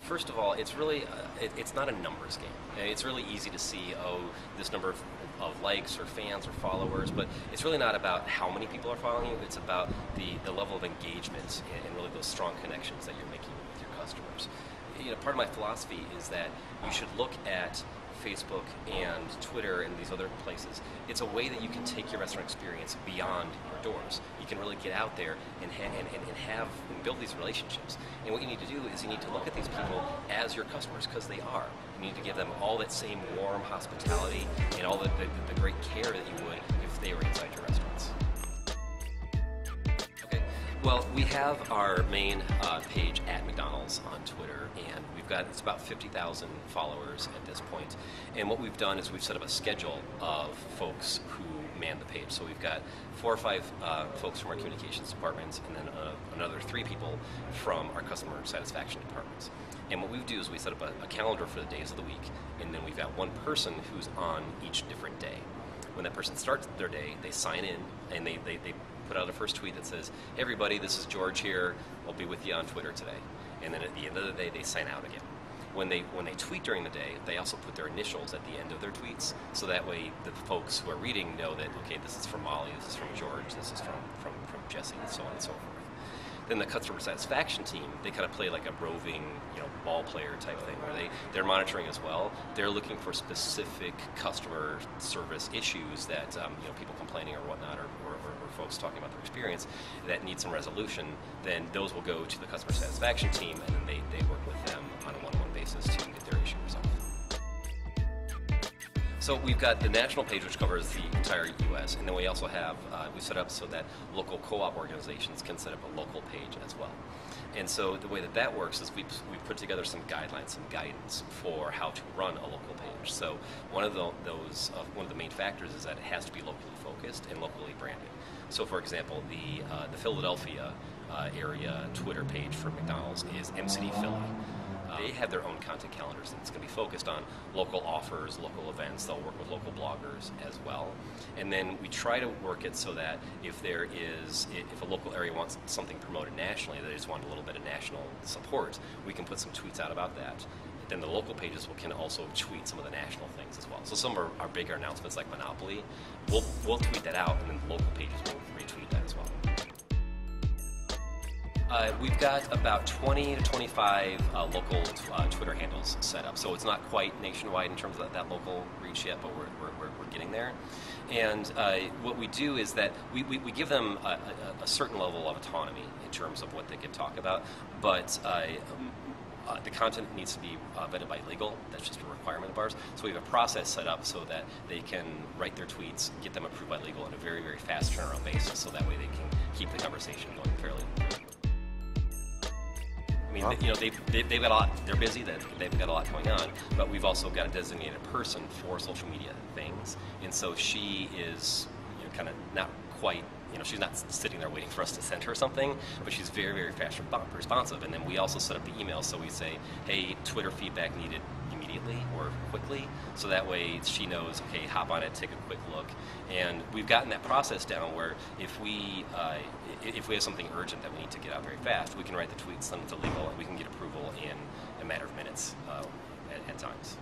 First of all, it's really it's not a numbers game. It's really easy to see, oh, this number of likes or fans or followers, but it's really not about how many people are following you. It's about the level of engagement and really those strong connections that you're making with your customers. Part of my philosophy is that you should look at Facebook and Twitter and these other places. It's a way that you can take your restaurant experience beyond your doors. You can really get out there and build these relationships. And what you need to do is you need to look at these people as your customers, because they are. You need to give them all that same warm hospitality and all the great care that you would if they were inside your restaurants. Okay, well, we have our main page at McDonald's on Twitter, and it's about 50,000 followers at this point. And what we've done is we've set up a schedule of folks who man the page. So we've got 4 or 5 folks from our communications department, and then another 3 people from our customer satisfaction departments. And what we do is we set up a calendar for the days of the week, and then we've got one person who's on each different day. When that person starts their day, they sign in, and they put out a first tweet that says, "Hey everybody, this is George here. I'll be with you on Twitter today." And then at the end of the day, they sign out again. When they tweet during the day, they also put their initials at the end of their tweets, so that way the folks who are reading know that, okay, this is from Molly, this is from George, this is from Jesse, and so on and so forth. Then the customer satisfaction team, they kind of play like a roving, ball player type thing, where they're monitoring as well. They're looking for specific customer service issues that people complaining or whatnot, or folks talking about their experience that need some resolution. Then those will go to the customer satisfaction team, and then they work with them on a one-on-one basis to get their issue resolved. So we've got the national page, which covers the entire U.S., and then we also have, we set up so that local co-op organizations can set up a local page as well. And so the way that works is we've put together some guidelines, some guidance for how to run a local page. So one of the main factors is that it has to be locally focused and locally branded. So for example, the Philadelphia area Twitter page for McDonald's is MCD Philly. They have their own content calendars, and it's going to be focused on local offers, local events. They'll work with local bloggers as well. And then we try to work it so that if a local area wants something promoted nationally, they just want a little bit of national support, we can put some tweets out about that. Then the local pages can also tweet some of the national things as well. So some of our bigger announcements like Monopoly, we'll tweet that out, and then the local pages will retweet that as well. We've got about 20 to 25 local Twitter handles set up, so it's not quite nationwide in terms of that local reach yet, but we're getting there. And what we do is that we give them a certain level of autonomy in terms of what they can talk about, but the content needs to be vetted by legal. That's just a requirement of ours. So we have a process set up so that they can write their tweets, get them approved by legal on a very, very fast turnaround basis, so that way they can keep the conversation going fairly. I mean, they've got a lot. They're busy. They've got a lot going on. But we've also got a designated person for social media things, and so she is kind of not quite. She's not sitting there waiting for us to send her something, but she's very, very fast responsive. And then we also set up the email, so we say, hey, Twitter feedback needed immediately or quickly, so that way she knows, okay, hop on it, take a quick look. And we've gotten that process down where if we have something urgent that we need to get out very fast, we can write the tweet, send it to legal, and we can get approval in a matter of minutes at times.